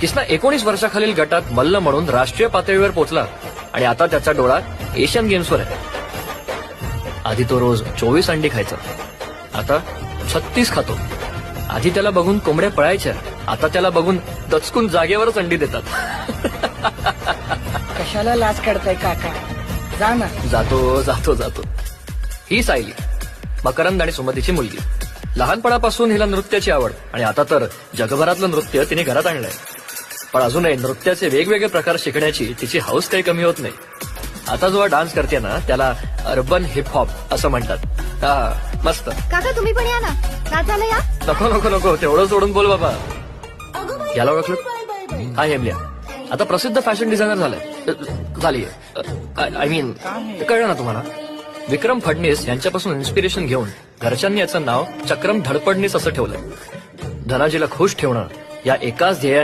किसना 19 वर्षाखालील गटात मल्ल म्हणून राष्ट्रीय पातळीवर पोहोचला आणि आता त्याचा डोळा एशियन गेम्सवर आहे. आधी तो रोज 24 अंडी खायचा, आता 36 खातो. आधी त्याला बघून कोंबड्या पळायच्या, आता त्याला बघून दचकून जागेवरच अंडी देतात. कशाला लाज काढताय काका, जा ना. जातो जातो जातो. ही सायली, मकरंद आणि सुमतीची मुलगी. लहानपणापासून हिला नृत्याची आवड आणि आता तर जगभरातलं नृत्य तिने घरात आणलंय. पण अजूनही नृत्याचे वेगवेगळे प्रकार शिकण्याची तिची हौस काही कमी होत नाही. आता जो डान्स करते ना त्याला अर्बन हिप हॉप असं म्हणतात. हा, मस्त. काका तुम्ही पण या ना, नाचायला या. नको नको नको, तेवढं सोडून बोल बाबा. याला ओळखलं? हा हेमल्या, आता प्रसिद्ध फॅशन डिझायनर झालीय. आय मीन कळलं ना तुम्हाला. विक्रम फडणीस यांच्यापासून इन्स्पिरेशन घेऊन घरच्यांनी याचं नाव चक्रम धडपडणीस असं ठेवलंय. धनाजीला खुश ठेवणं या एकाच ध्येया